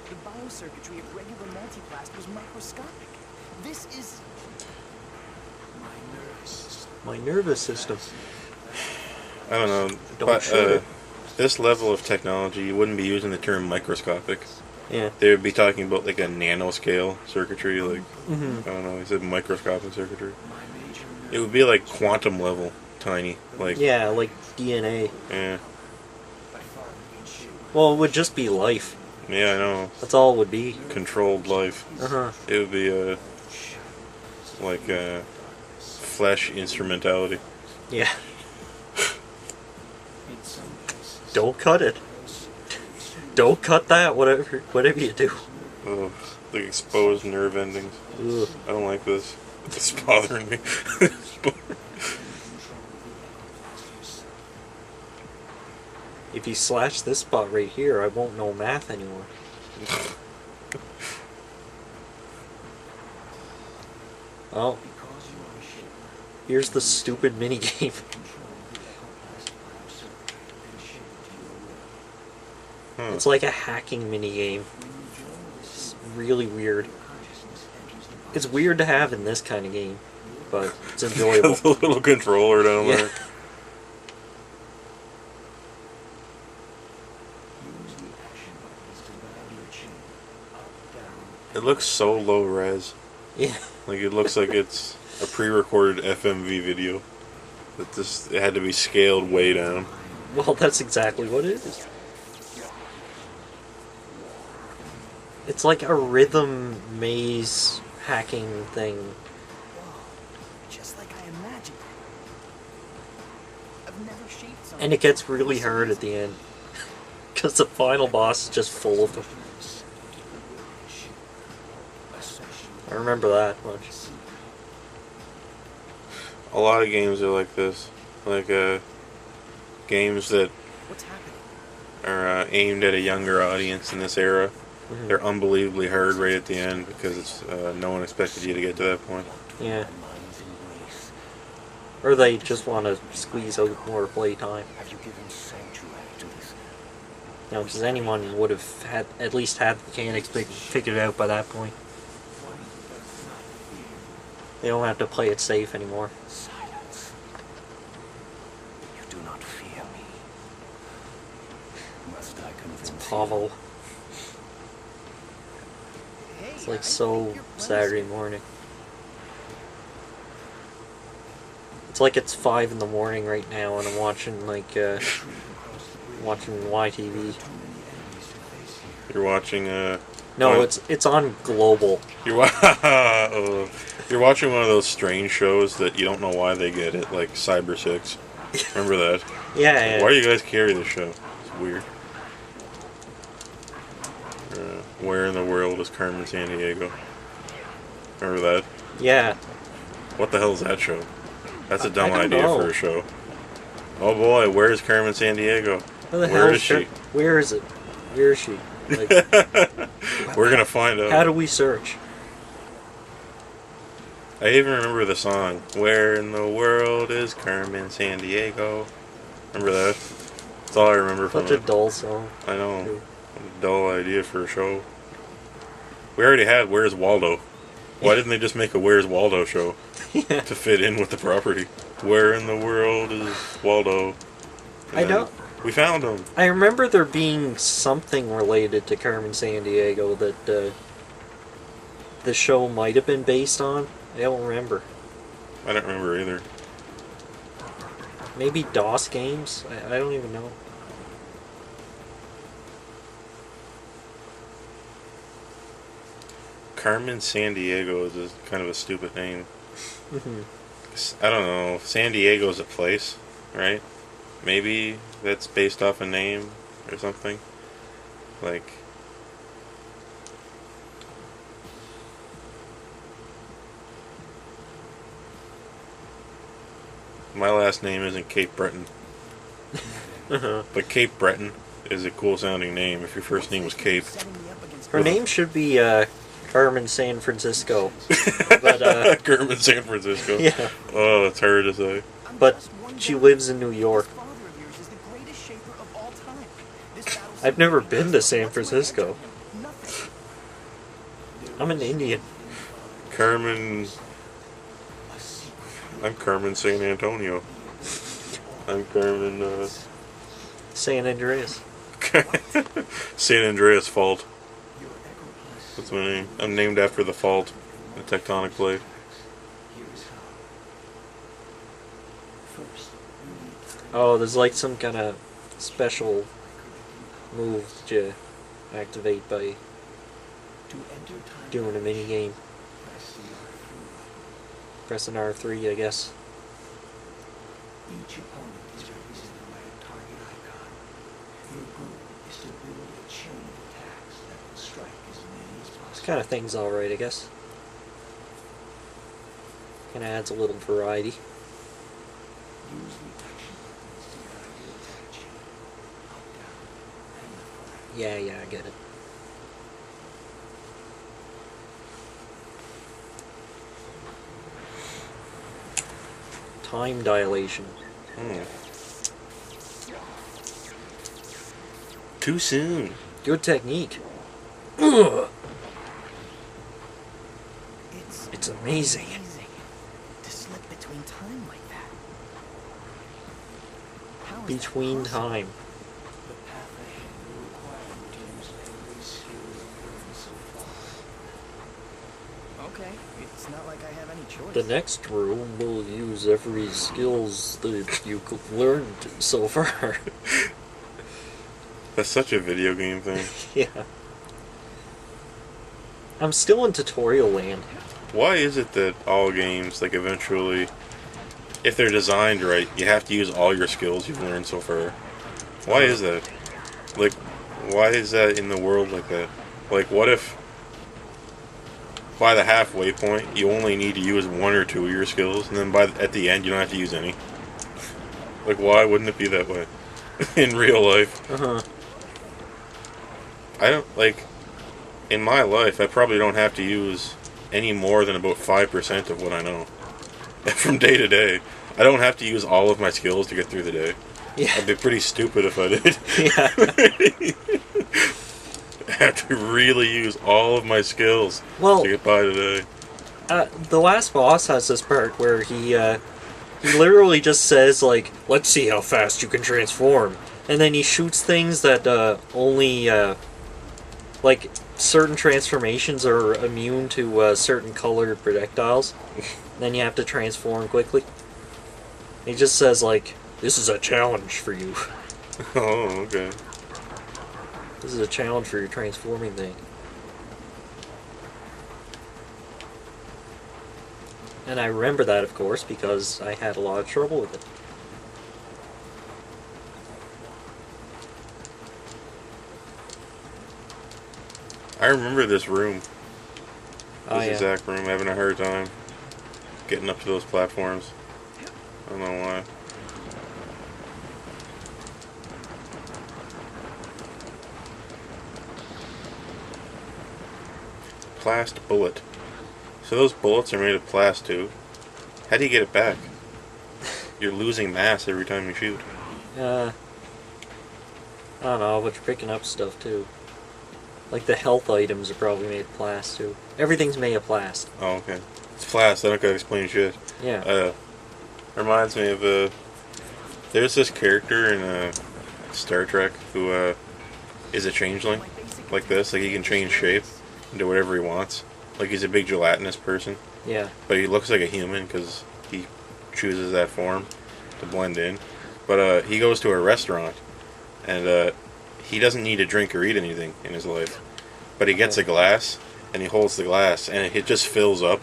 The biocircuitry of regular multiplast was microscopic. This is My nervous system. I don't know. Don't But shoot it. this level of technology, you wouldn't be using the term microscopic. Yeah. They would be talking about like a nanoscale circuitry, like Mm-hmm. I don't know. He said microscopic circuitry. It would be like quantum level, tiny, like Yeah, like DNA. yeah, Well, it would just be life. yeah. I know. That's all it would be. Controlled life. Uh-huh. It would be like flesh instrumentality. Yeah. Don't cut it. Don't cut that, whatever you do. Ugh, like exposed nerve endings. Ugh. I don't like this. It's bothering me. If you slash this spot right here, I won't know math anymore. Oh. Here's the stupid minigame. It's like a hacking minigame. It's really weird. It's weird to have in this kind of game, but it's enjoyable. The little controller down Yeah. there. It looks so low res. Yeah. Like it looks like it's a pre-recorded FMV video. It had to be scaled way down. Well, that's exactly what it is. It's like a rhythm maze hacking thing. just like I imagined. I've never shaped something. And it gets really hard at the end. Because the final boss is just full of them. I remember that much. A lot of games are like this. Like games that What's happening? are aimed at a younger audience in this era. Mhm. They're unbelievably hard right at the end because it's no one expected you to get to that point. Yeah. Or they just want to squeeze out more playtime. Have you given sanctuary to this? You know, because anyone would have had at least had the mechanics figured out by that point. They don't have to play it safe anymore. Silence. You do not fear me. Must I convince you? Paavo. It's like so Saturday morning. It's like it's 5 in the morning right now, and I'm watching watching YTV. You're watching No, what? it's on Global. You're watching one of those strange shows that you don't know why they get it, like Cyber 6. Remember that? Yeah, Why do yeah. you guys carry this show? It's weird. Where in the world is Carmen Sandiego? Remember that? Yeah. What the hell is that show? That's a I dumb don't idea know. for a show. Oh boy, where is Carmen Sandiego? Where the Where hell is she? Where is it? Where is she? Like, We're gonna find out. how do we search? I even remember the song. Where in the world is Carmen Sandiego? Remember that? That's all I remember from Such a it. dull song. I know. A dull idea for a show. We already had Where's Waldo. Why didn't they just make a Where's Waldo show Yeah. to fit in with the property? Where in the world is Waldo? And I then don't. We found him. I remember there being something related to Carmen Sandiego that the show might have been based on. I don't remember. I don't remember either. Maybe DOS games? I don't even know. Carmen Sandiego is kind of a stupid name. Hmm. I don't know. San Diego's a place, right? Maybe that's based off a name or something. Like, my last name isn't Cape Breton, Uh-huh. but Cape Breton is a cool sounding name if your first name was Cape. Her name should be Carmen San Francisco. But Carmen San Francisco. yeah. Oh, it's hard to say. But she lives in New York. Father of yours is the greatest shaper of all time. This battle I've never been to San Francisco. Nothing. I'm an Indian. Carmen. I'm Carmen San Antonio. I'm Carmen. San Andreas. San Andreas Fault. That's my name. I'm named after the fault, the tectonic plate. Oh, there's like some kind of special move that you activate by doing a mini game. Pressing R3, I guess. Each opponent is represented by a target icon. Your goal is to build a chain of attacks that will strike as many as This possible. kind of thing's alright, I guess. Kind of adds a little variety. Use the action buttons to guide your attack chain. Up, down, and left, right. Yeah, I get it. Time dilation. Too soon. Good technique. Ugh. It's amazing. To slip between time like that. How is that Between possible? time. The path ahead will require you to use every skill you've learned so far. Okay, it's not like I have any choice. The next room will use every skills that you've learned so far. That's such a video game thing. Yeah. I'm still in tutorial land. Why is it that all games, like, eventually, if they're designed right, you have to use all your skills you've learned so far? Why is that? Like, why is that in the world like that? Like, what if by the halfway point you only need to use one or two of your skills, and then at the end you don't have to use any? Like, why wouldn't it be that way in real life? I don't, like, in my life, I probably don't have to use any more than about 5% of what I know. From day to day. I don't have to use all of my skills to get through the day. Yeah. I'd be pretty stupid if I did. Yeah. I have to really use all of my skills Well, to get by today. the last boss has this part where he literally just says, like, let's see how fast you can transform. And then he shoots things that only, like, certain transformations are immune to certain colored projectiles. Then you have to transform quickly. He just says, like, this is a challenge for you. Oh, okay. This is a challenge for your transforming thing. And I remember that, of course, because I had a lot of trouble with it. I remember this room. Oh, This yeah. exact room, having a hard time getting up to those platforms. I don't know why. Plast bullet. So those bullets are made of plast too. How do you get it back? You're losing mass every time you shoot. I don't know, but you're picking up stuff too. Like the health items are probably made of plast too. Everything's made of plast. Oh, okay. It's plast. I don't gotta explain shit. Yeah. Reminds me of there's this character in Star Trek who is a changeling, like this. Like he can change shape into whatever he wants. Like he's a big gelatinous person, Yeah. but he looks like a human because he chooses that form to blend in. But he goes to a restaurant, and he doesn't need to drink or eat anything in his life. But he gets a glass, and he holds the glass, and it just fills up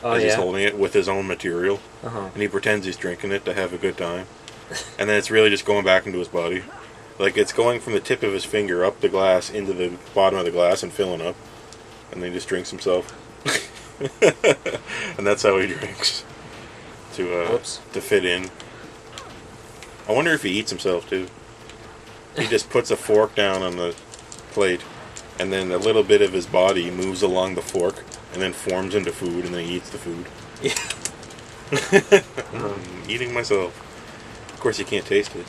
as he's holding it with his own material. And he pretends he's drinking it to have a good time. And then it's really just going back into his body. Like, it's going from the tip of his finger up the glass into the bottom of the glass and filling up. And then he just drinks himself. And that's how he drinks. To fit in. I wonder if he eats himself, too. He just puts a fork down on the plate, and then a little bit of his body moves along the fork, and then forms into food, and then he eats the food. Yeah. Eating myself. Of course, you can't taste it.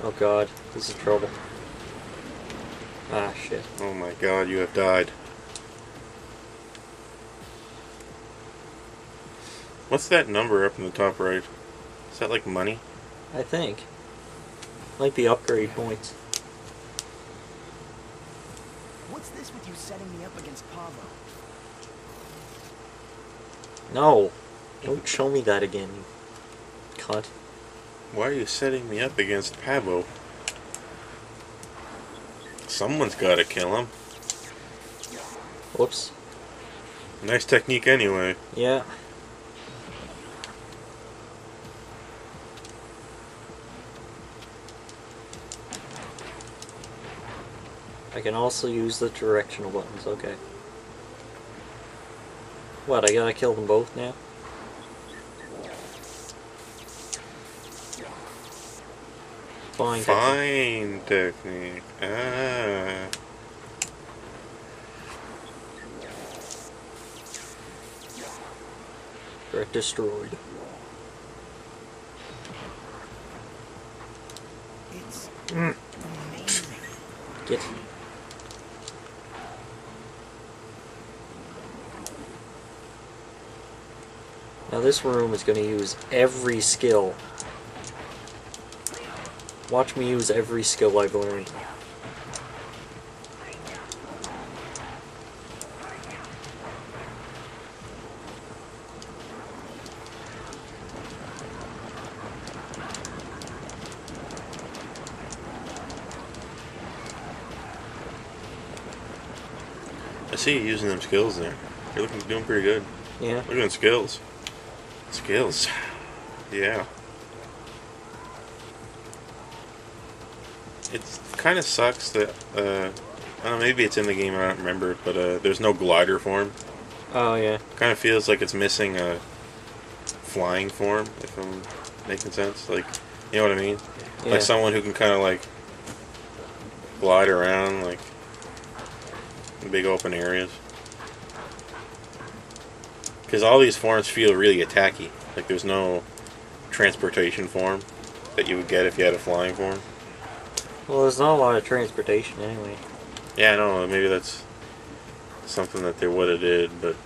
Oh god, this is trouble. Ah, shit. Oh my god, you have died. What's that number up in the top right? Is that like money? I think. Might be upgrade points. What's this with you setting me up against Paavo? No! Don't show me that again, you cunt. Why are you setting me up against Paavo? Someone's gotta kill him. Whoops. Nice technique anyway. Yeah. I can also use the directional buttons, okay. What, I gotta kill them both now? Fine. Fine technique. Ah. Threat destroyed. It's amazing. Get. Now this room is going to use every skill. Watch me use every skill I've learned. I see you using them skills there. You're doing pretty good. Yeah. Look at them skills. Skills. Yeah. It kind of sucks that, I don't know, maybe it's in the game, I don't remember, but there's no glider form. Oh, yeah. Kind of feels like it's missing a flying form, if I'm making sense. Like, you know what I mean? Yeah. Like someone who can kind of like glide around, like, in big open areas. Because all these forms feel really attacky. Like there's no transportation form that you would get if you had a flying form. Well, there's not a lot of transportation anyway. Yeah, I know. Maybe that's something that they would have did, but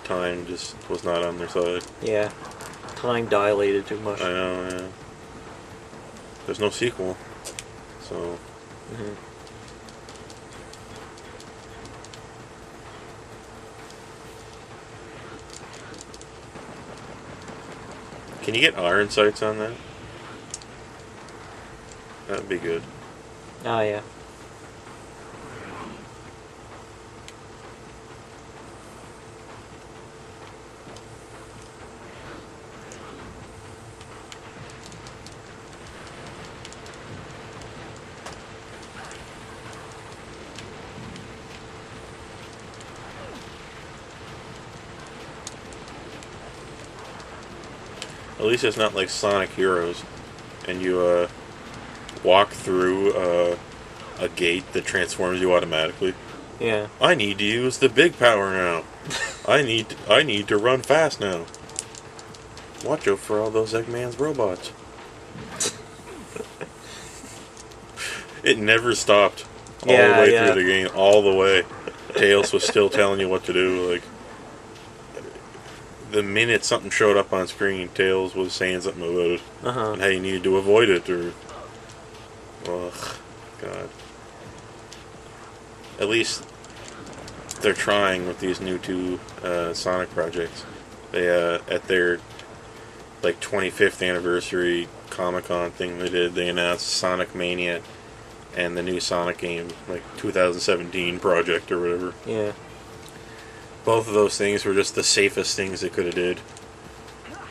time just was not on their side. Yeah. Time dilated too much. I know, yeah. There's no sequel, so... Mhm. Can you get iron sights on that? That'd be good. Oh, yeah. At least it's not like Sonic Heroes, and you walk through a gate that transforms you automatically. Yeah. I need to use the big power now. I need to run fast now. Watch out for all those Eggman's robots. It never stopped all Yeah, the way yeah. through the game, all the way. Tails was still telling you what to do. Like the minute something showed up on screen, Tails was saying something about it Uh-huh. and how you needed to avoid it. Or, ugh, God. At least they're trying with these new two Sonic projects. They at their like 25th anniversary Comic-Con thing they announced Sonic Mania and the new Sonic game, like 2017 project or whatever. Yeah. Both of those things were just the safest things they could have did.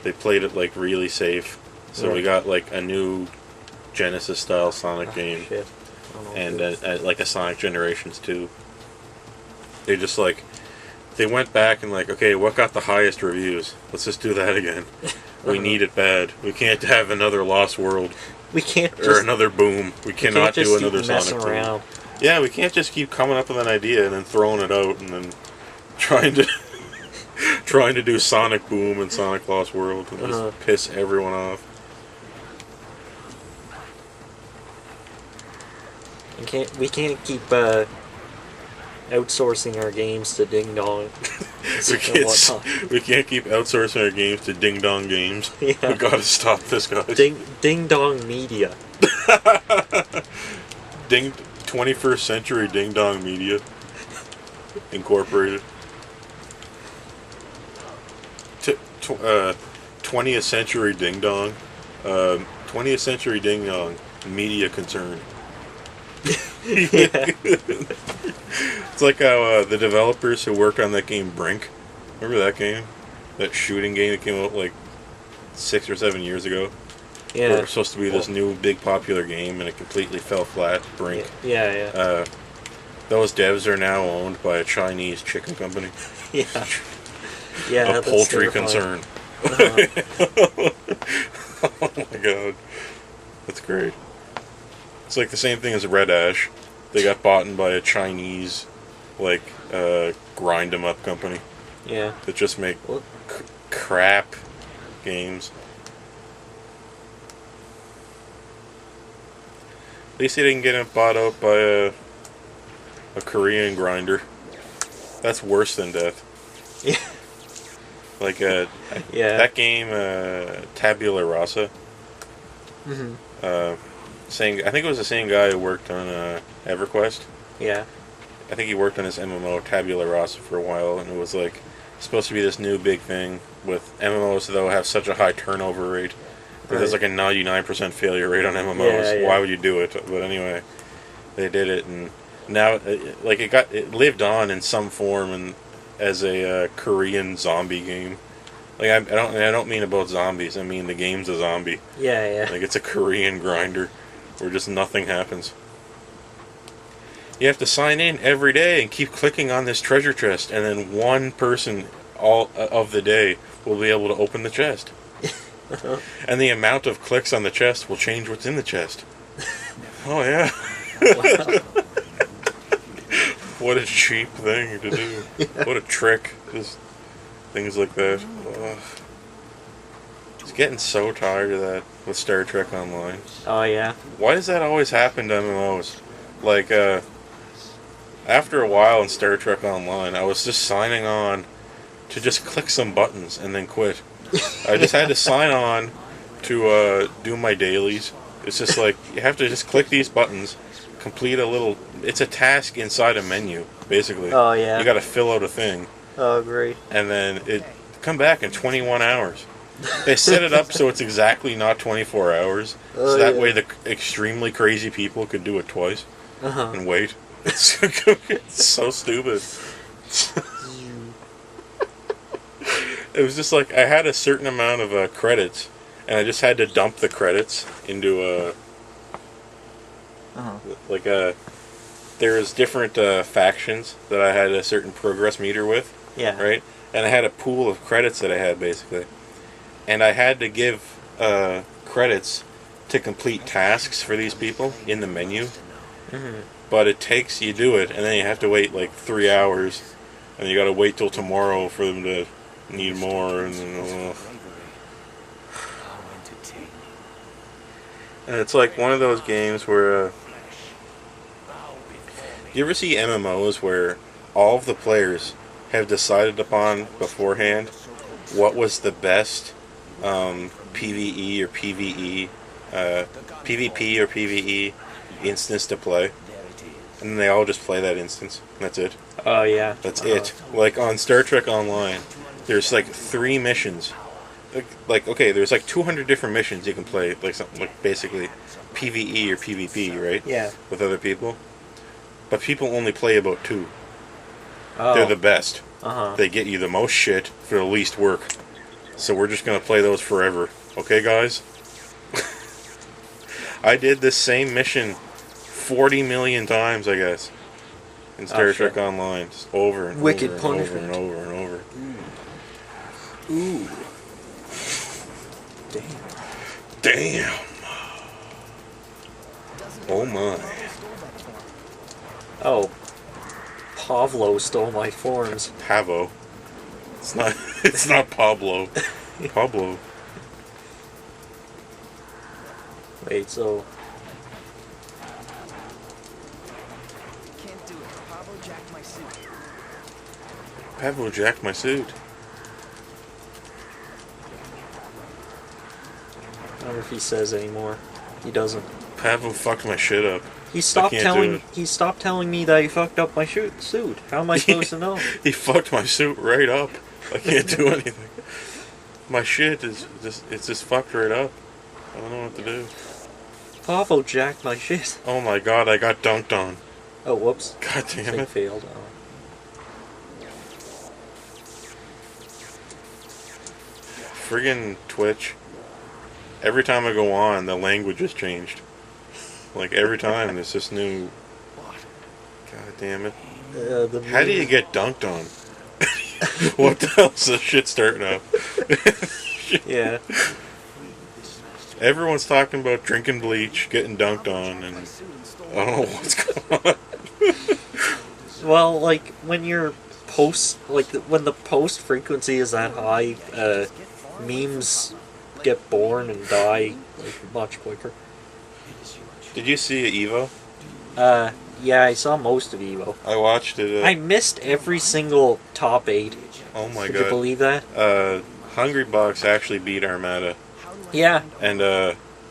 They played it like really safe. So we Right. got like a new Genesis style Sonic game Shit. I don't know and what it is. like a Sonic Generations 2. They just like they went back and like, okay, what got the highest reviews? Let's just do that again. We need it bad. We can't have another Lost World We can't or just, another Boom. We we cannot can't just do keep another messing Sonic 2. around. Yeah, we can't just keep coming up with an idea and then throwing it out and then trying to trying to do Sonic Boom and Sonic Lost World and just piss everyone off. We can't keep outsourcing our games to Ding Dong. We can't keep outsourcing our games to Ding Dong Games. Yeah. We gotta stop this, guys. Ding Dong Media. 21st Century Ding Dong Media Incorporated. 20th Century Ding Dong. 20th Century Ding Dong Media Concern. It's like how the developers who worked on that game Brink, remember that game? That shooting game that came out like 6 or 7 years ago? Yeah. It was supposed to be this new big popular game and it completely fell flat. Brink. Yeah. Those devs are now owned by a Chinese chicken company. Yeah. Yeah. A poultry concern. Oh my god. That's great. It's like the same thing as Red Ash. They got bought by a Chinese, like, grind 'em up company. Yeah. That just make crap games. At least they didn't get bought out by a Korean grinder. That's worse than death. Yeah. Like, Yeah. that game, Tabula Rasa. Mhm. I think it was the same guy who worked on EverQuest. Yeah. I think he worked on his MMO Tabula Rasa for a while, and it was like supposed to be this new big thing. With MMOs, though, have such a high turnover rate. There's like a 99% failure rate on MMOs. Yeah. Why would you do it? But anyway, they did it, and now it lived on in some form and as a Korean zombie game. Like I don't mean about zombies. I mean the game's a zombie. Yeah. Like it's a Korean grinder where just nothing happens. You have to sign in every day and keep clicking on this treasure chest, and then one person all of the day will be able to open the chest. And the amount of clicks on the chest will change what's in the chest. Oh yeah. Wow. What a cheap thing to do. What a trick. Just things like that. Ugh. It's getting so tired of that with Star Trek Online. Oh yeah. Why does that always happen to MMOs? Like, after a while in Star Trek Online, I was just signing on to just click some buttons and then quit. I just had to sign on to do my dailies. It's just like, you have to just click these buttons, complete a little... It's a task inside a menu, basically. Oh yeah. You gotta fill out a thing, Oh great. and then it come back in 21 hours. They set it up so it's exactly not 24 hours, so Oh, that yeah. way the extremely crazy people could do it twice Uh-huh. and wait. It's so stupid. It was just like I had a certain amount of credits, and I just had to dump the credits into there was different factions that I had a certain progress meter with, Yeah. right? And I had a pool of credits that I had basically, and I had to give credits to complete tasks for these people in the menu. Mhm. But it takes, you do it, and then you have to wait like 3 hours, and you gotta wait till tomorrow for them to need more, and then, and it's like one of those games where, you ever see MMOs where all of the players have decided upon beforehand what was the best PvE or PvE, PvP or PvE instance to play? And then they all just play that instance. And that's it. Oh yeah. That's it. Like on Star Trek Online, there's like 3 missions. Like okay, there's like 200 different missions you can play. Like something like basically PvE or PvP, right? Yeah. With other people. But people only play about 2. Oh. They're the best. Uh-huh. They get you the most shit for the least work. So we're just gonna play those forever. Okay, guys? I did this same mission 40 million times, I guess, in Star Trek shit. Online, just over and Wicked over and over punishment. and over and over. Ooh. Damn. Damn! Oh my! Oh. Paavo stole my forms. Paavo. It's not. It's not Pablo. Pablo. Wait, so jacked my suit. Paavo jacked my suit. I wonder if he says anymore. He doesn't. Paavo fucked my shit up. He stopped can't do telling. it. He stopped telling me that he fucked up my suit. How am I supposed to know? He fucked my suit right up. I can't do anything. My shit is just fucked right up. I don't know what to do. Paavo jacked my shit. Oh my god, I got dunked on. Oh, whoops. God damn Thing it. failed. Oh. Friggin' Twitch. Every time I go on, the language has changed. Like every time, there's this new. God damn it. How do you get dunked on? What the hell's this shit starting up? Yeah. Everyone's talking about drinking bleach, getting dunked on, and I don't know what's going on. Well, like when your when the post frequency is that high, memes get born and die like much quicker. Did you see Evo? Yeah, I saw most of Evo. I watched it. I missed every single top 8. Oh my Could god. you believe that? Hungry Box actually beat Armada. Yeah. And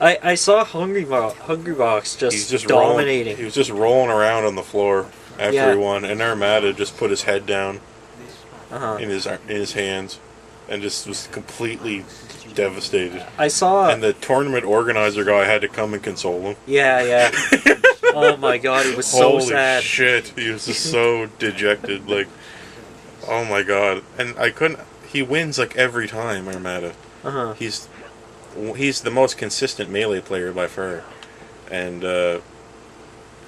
I saw Hungry Box he's just dominating. He was just rolling around on the floor after Yeah. he won, and Armada just put his head down Uh-huh. in his hands and just was completely devastated. I saw. And the tournament organizer guy had to come and console him. Yeah, yeah. Oh my god, he was so Holy sad. shit, he was just so dejected. Like, oh my god. And I couldn't. He wins like every time, Armada. Uh-huh. He's the most consistent melee player by far, and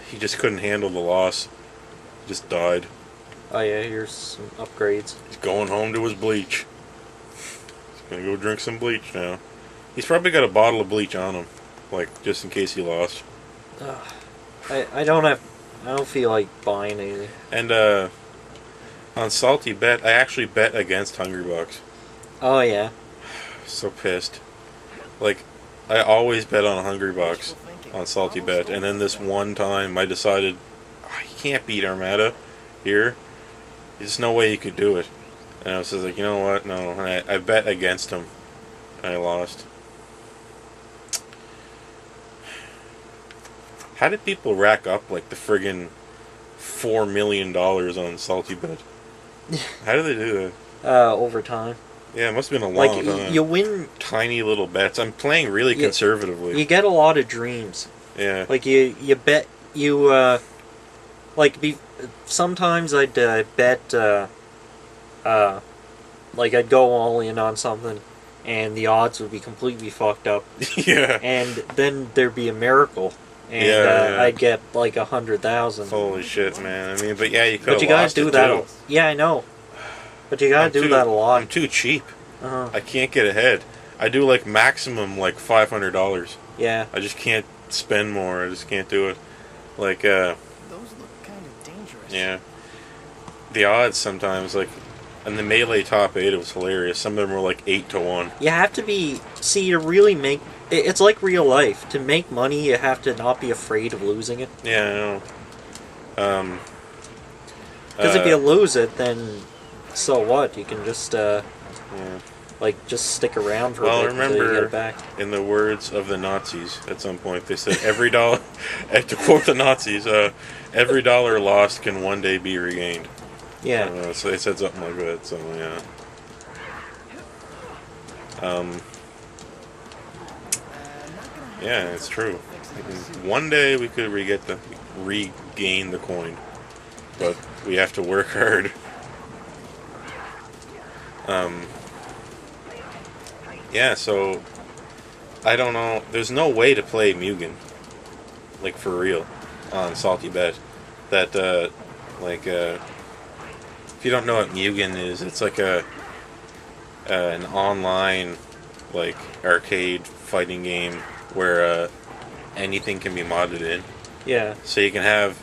he just couldn't handle the loss. He just died. Oh yeah, here's some upgrades. He's going home to his bleach. He's gonna go drink some bleach now. He's probably got a bottle of bleach on him, like just in case he lost. I don't feel like buying anything. And on Salty Bet, I actually bet against Hungry Bucks. Oh yeah. So pissed. Like, I always bet on Hungry Bucks on Salty Bet, and then this one time I decided, you can't beat Armada here. There's no way you could do it. And I was just like, you know what, no. And I bet against him, and I lost. How did people rack up like the friggin' $4 million on Salty Bet? How did they do that? Over time. Yeah, it must have been a long Like time. you win. Tiny little bets. I'm playing really conservatively. You get a lot of dreams. Yeah. Like you bet sometimes I'd bet like I'd go all in on something and the odds would be completely fucked up Yeah. and then there'd be a miracle and Yeah. I'd get like 100,000. Holy shit, man. I mean, but yeah, you could. But you gotta do that. Yeah, I know. But you gotta do that a lot. I'm too cheap. Uh-huh. I can't get ahead. I do like maximum like $500. Yeah. I just can't spend more. I just can't do it. Like Those look kind of dangerous. yeah. The odds sometimes like in the Melee top 8 it was hilarious. Some of them were like 8 to 1. You have to be to really make it's like real life. To make money, you have to not be afraid of losing it. Yeah, I know. Because if you lose it, then so what? You can just yeah. just stick around for Well, a bit until you get remember, it back. in the words of the Nazis, at some point, they said every dollar, to quote the Nazis, every dollar lost can one day be regained. Yeah. So they said something like that, so yeah. Yeah, it's true. One day we could regain the coin, but we have to work hard. Yeah, so I don't know. There's no way to play Mugen, like for real, on Salty Bet. That if you don't know what Mugen is, it's like an online like arcade fighting game where anything can be modded in. Yeah. So you can have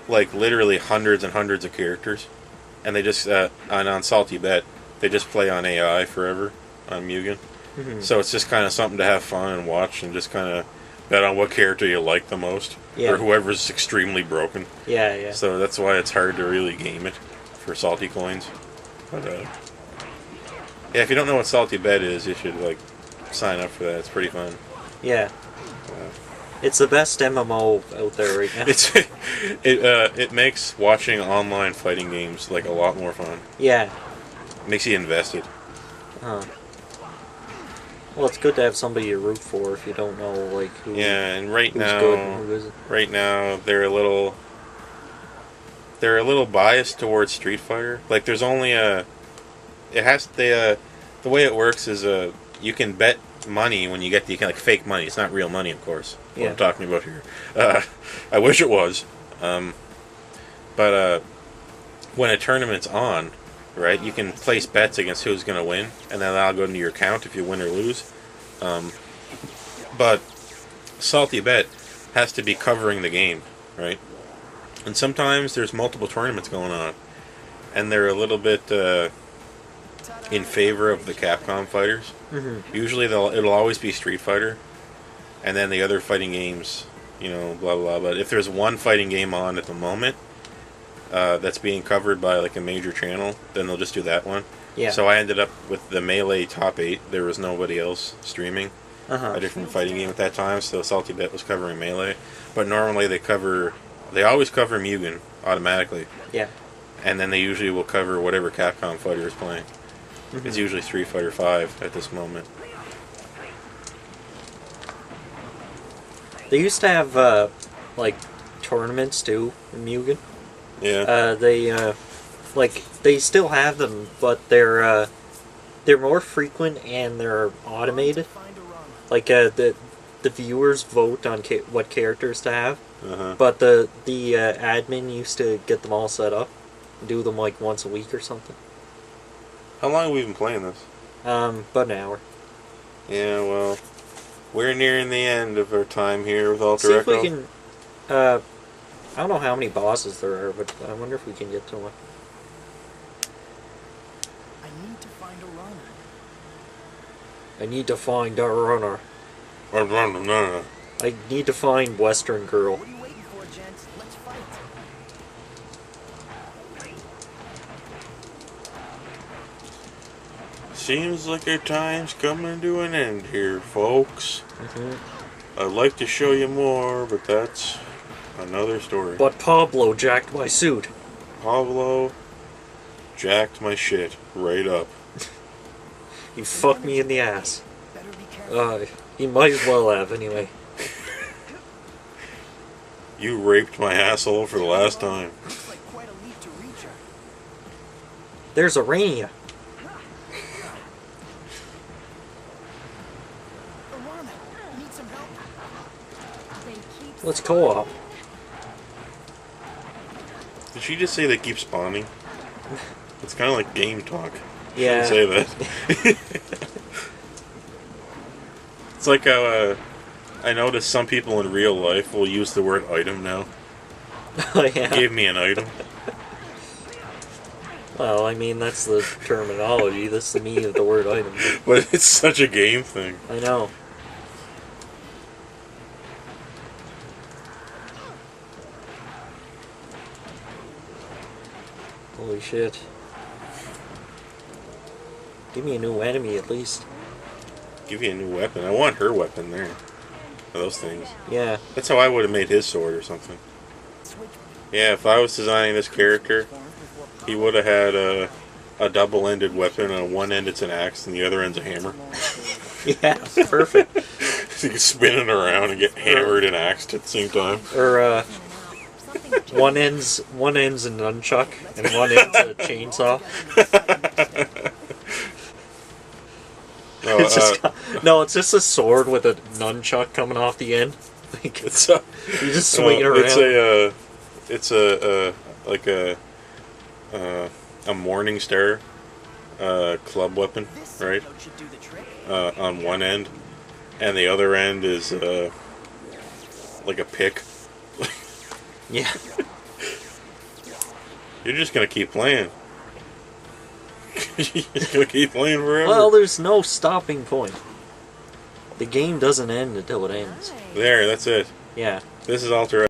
like literally hundreds and hundreds of characters, and they just on Salty Bet they just play on AI forever on Mugen. Mm-hmm. So it's just kind of something to have fun and watch and just kind of bet on what character you like the most, Yeah. or whoever's extremely broken. Yeah, yeah. So that's why it's hard to really game it for salty coins. But yeah, if you don't know what salty bet is, you should like sign up for that. It's pretty fun. Yeah. It's the best MMO out there right now. It makes watching online fighting games like a lot more fun. Yeah. Makes you invested. Huh. Well, it's good to have somebody to root for if you don't know like who. Yeah, and right who's now, good and who isn't. right now they're a little biased towards Street Fighter. Like there's only the way it works is you can bet money when you get the like fake money. It's not real money, of course. What Yeah. I'm talking about here. I wish it was. But when a tournament's on, right, you can place bets against who's going to win, and then that'll go into your account if you win or lose. But salty bet has to be covering the game, right? And sometimes there's multiple tournaments going on, and they're a little bit in favor of the Capcom fighters. Mm-hmm. Usually it'll always be Street Fighter, and then the other fighting games, blah blah. But if there's one fighting game on at the moment that's being covered by like a major channel, then they'll just do that one. Yeah. So I ended up with the Melee top 8. There was nobody else streaming a different fighting game at that time, so Salty Bet was covering Melee. But normally they always cover Mugen automatically, Yeah. and then they usually will cover whatever Capcom fighter is playing. Mm-hmm. It's usually Street Fighter 5 at this moment. They used to have like tournaments too in Mugen. Yeah. They still have them, but they're more frequent and they're automated. Find a run. Like the viewers vote on what characters to have, Uh-huh. but the admin used to get them all set up, do them like once a week or something. How long have we been playing this? About an hour. Yeah, well, we're nearing the end of our time here with Alter See if Echo. we can. I don't know how many bosses there are, but I wonder if we can get to one. I need to find a run. I need to find a runner. No. I need to find Western Girl. What are you waiting for, gents? Let's fight. Seems like our time's coming to an end here, folks. Hmm. I'd like to show you more, but that's another story. But Pablo jacked my suit. Paavo jacked my shit right up. He fucked me in the ass. Better be careful. He might as well have anyway. You raped my asshole for the last time. Looks like quite a leap to reach her. There's Arania. Alana, need some help? Let's co-op. Did she just say they keep spawning? It's kind of like game talk. Yeah. Say that. It's like how I noticed some people in real life will use the word item now. Oh, yeah. Give me an item. Well, I mean, that's the terminology. That's the meaning of the word item. But it's such a game thing. I know. Holy shit. Give me a new enemy at least. Give you a new weapon. I want her weapon there. Those things. Yeah. That's how I would have made his sword or something. Yeah, if I was designing this character, he would have had a double-ended weapon. On one end it's an axe, and the other end's a hammer. Yeah, perfect. So you can spin it around and get hammered and axed at the same time. Or, one end's a nunchuck, and one end's a chainsaw. No, It's just, no, it's just a sword with a nunchuck coming off the end. Like, it's you just swing it around. It's like a Morning Star club weapon, right? Should do the trick. On one end, and the other end is like a pick. Yeah. You're just gonna keep playing. You're just gonna keep playing forever. Well, there's no stopping point. The game doesn't end until it ends. There, that's it. Yeah. This is Alter